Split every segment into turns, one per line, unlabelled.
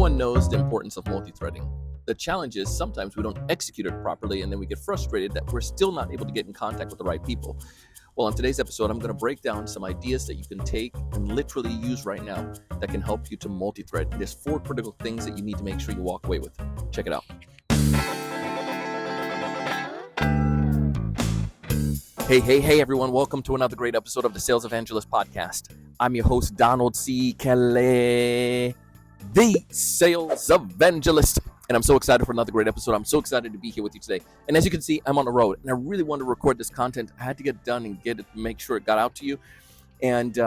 Everyone knows the importance of multi-threading. The challenge is sometimes we don't execute it properly and then we get frustrated that we're still not able to get in contact with the right people. Well, on today's episode, I'm going to break down some ideas that you can take and literally use right now that can help you to multi-thread. There's 4 critical things that you need to make sure you walk away with. Check it out. Hey, everyone. Welcome to another great episode of the Sales Evangelist Podcast. I'm your host, Donald C. Kelly, the Sales Evangelist. And I'm so excited for another great episode. I'm so excited to be here with you today. And as you can see, I'm on the road. And I really want to record this content. I had to get it done and make sure it got out to you. And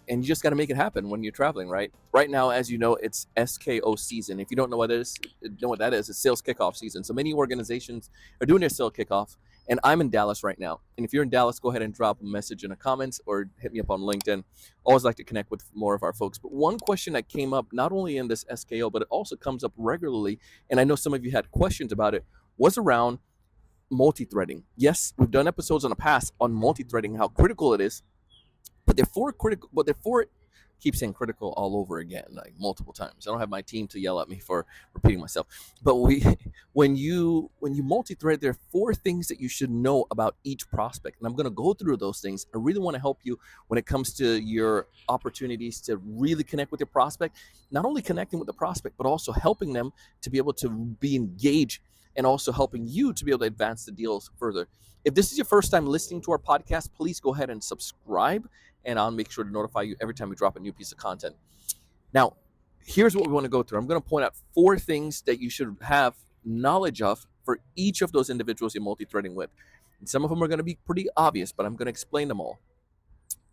you just got to make it happen when you're traveling, right? Right now, as you know, it's SKO season. If you don't know what that is, it's sales kickoff season. So many organizations are doing their sales kickoff. And I'm in Dallas right now. And if you're in Dallas, go ahead and drop a message in the comments or hit me up on LinkedIn. Always like to connect with more of our folks. But one question that came up, not only in this SKO, but it also comes up regularly, and I know some of you had questions about it, was around multi-threading. Yes, we've done episodes in the past on multi-threading, how critical it is. But keep saying critical all over again, like multiple times. I don't have my team to yell at me for repeating myself. But when you multi-thread, there are 4 things that you should know about each prospect. And I'm going to go through those things. I really want to help you when it comes to your opportunities to really connect with your prospect, not only connecting with the prospect, but also helping them to be able to be engaged and also helping you to be able to advance the deals further. If this is your first time listening to our podcast, please go ahead and subscribe, and I'll make sure to notify you every time we drop a new piece of content. Now, here's what we want to go through. I'm going to point out 4 things that you should have knowledge of for each of those individuals you're multi-threading with. And some of them are going to be pretty obvious, but I'm going to explain them all.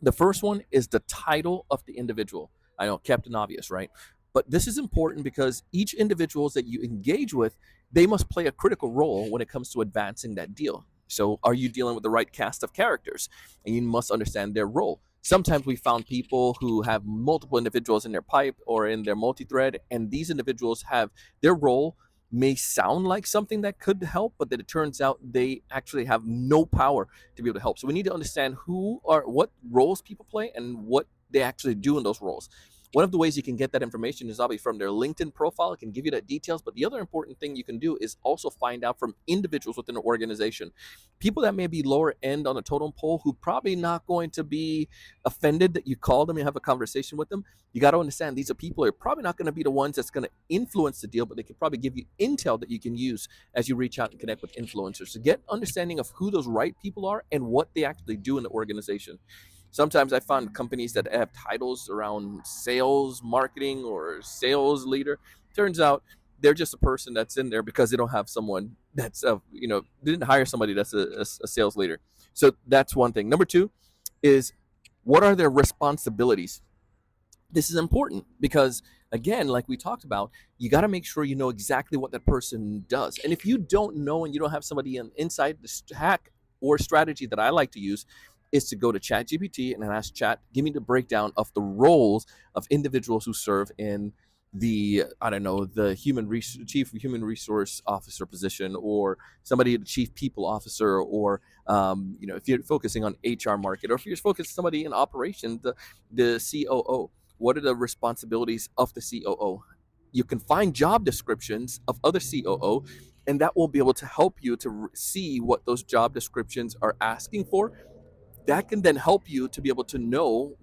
The first one is the title of the individual. I know, Captain Obvious, right? But this is important because each individuals that you engage with, they must play a critical role when it comes to advancing that deal. So are you dealing with the right cast of characters? And you must understand their role. Sometimes we found people who have multiple individuals in their pipe or in their multi-thread, and these individuals have their role may sound like something that could help, but then it turns out they actually have no power to be able to help. So we need to understand what roles people play and what they actually do in those roles. One of the ways you can get that information is obviously from their LinkedIn profile. It can give you that details, but the other important thing you can do is also find out from individuals within an organization. People that may be lower end on the totem pole who probably not going to be offended that you call them and have a conversation with them. You got to understand these are people who are probably not going to be the ones that's going to influence the deal, but they can probably give you intel that you can use as you reach out and connect with influencers to get understanding of who those right people are and what they actually do in the organization. Sometimes I find companies that have titles around sales, marketing, or sales leader. Turns out they're just a person that's in there because they don't have someone that's, they didn't hire somebody that's a sales leader. So that's one thing. Number 2 is, what are their responsibilities? This is important because, again, like we talked about, you got to make sure you know exactly what that person does. And if you don't know and you don't have somebody inside the hack or strategy that I like to use, is to go to ChatGPT and ask Chat, give me the breakdown of the roles of individuals who serve in the chief human resource officer position, or somebody, the chief people officer, or if you're focusing on HR market, or if you're focused somebody in operation, the COO. What are the responsibilities of the COO? You can find job descriptions of other COO, and that will be able to help you to see what those job descriptions are asking for. That can then help you to be able to know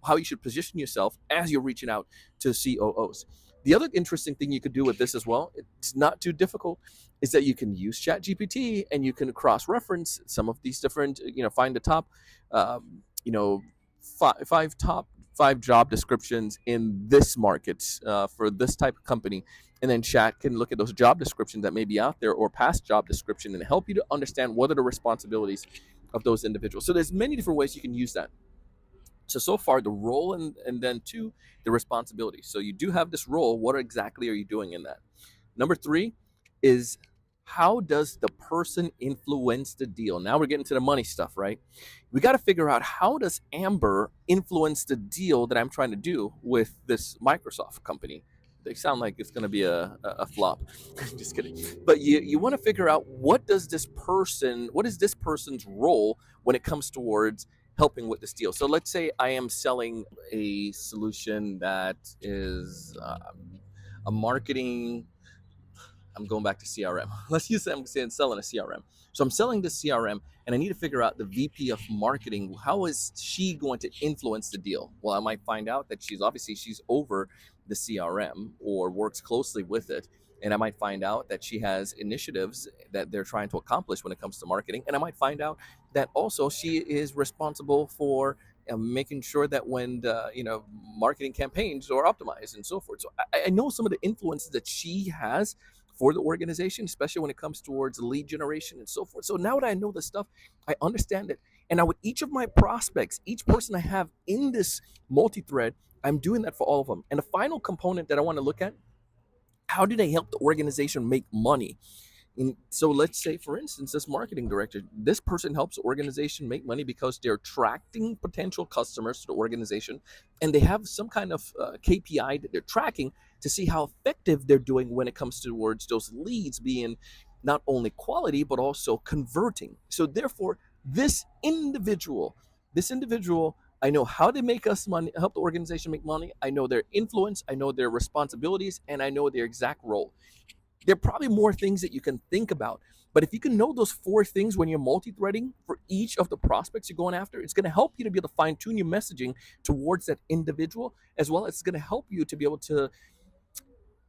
how you should position yourself as you're reaching out to COOs. The other interesting thing you could do with this as well, it's not too difficult, is that you can use ChatGPT and you can cross-reference some of these different, find the top, 5 job descriptions in this market for this type of company. And then Chat can look at those job descriptions that may be out there or past job description and help you to understand what are the responsibilities of those individuals. So there's many different ways you can use that. So far the role, and then 2, the responsibility. So you do have this role. What exactly are you doing in that? Number 3 is, how does the person influence the deal? Now we're getting to the money stuff, right? We got to figure out, how does Amber influence the deal that I'm trying to do with this Microsoft company? They sound like it's going to be a flop. Just kidding. But you want to figure out, what is this person's role when it comes towards helping with this deal. So let's say I am selling a solution that is a marketing. I'm going back to CRM. Let's use I'm saying selling a CRM. So I'm selling this CRM, and I need to figure out the VP of marketing. How is she going to influence the deal? Well, I might find out that she's over the CRM or works closely with it. And I might find out that she has initiatives that they're trying to accomplish when it comes to marketing. And I might find out that also she is responsible for making sure that when the marketing campaigns are optimized and so forth. So I know some of the influences that she has for the organization, especially when it comes towards lead generation and so forth. So now that I know this stuff, I understand it. And now with each of my prospects, each person I have in this multi-thread, I'm doing that for all of them. And the final component that I want to look at, how do they help the organization make money? And so let's say, for instance, this marketing director, this person helps the organization make money because they're attracting potential customers to the organization, and they have some kind of KPI that they're tracking to see how effective they're doing when it comes towards those leads being not only quality but also converting. So therefore, this individual, I know how they make us money, help the organization make money. I know their influence, I know their responsibilities, and I know their exact role. There are probably more things that you can think about. But if you can know those four things when you're multi-threading for each of the prospects you're going after, it's going to help you to be able to fine-tune your messaging towards that individual, as well as it's going to help you to be able to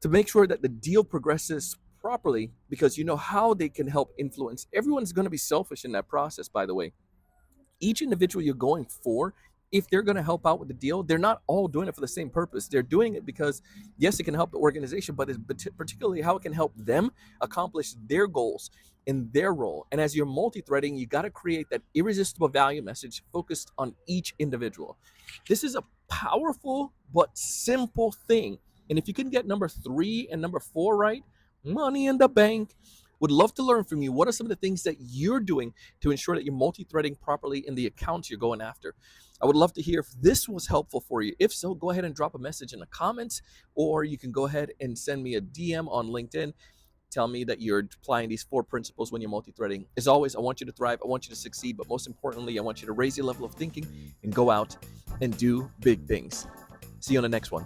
make sure that the deal progresses properly, because you know how they can help influence. Everyone's going to be selfish in that process, by the way. Each individual you're going for, if they're going to help out with the deal, they're not all doing it for the same purpose. They're doing it because, yes, it can help the organization, but it's particularly how it can help them accomplish their goals in their role. And as you're multi-threading, you got to create that irresistible value message focused on each individual. This is a powerful but simple thing. And if you can get number 3 and number 4 right, money in the bank. Would love to learn from you. What are some of the things that you're doing to ensure that you're multi-threading properly in the accounts you're going after? I would love to hear if this was helpful for you. If so, go ahead and drop a message in the comments, or you can go ahead and send me a DM on LinkedIn. Tell me that you're applying these 4 principles when you're multi-threading. As always, I want you to thrive. I want you to succeed. But most importantly, I want you to raise your level of thinking and go out and do big things. See you on the next one.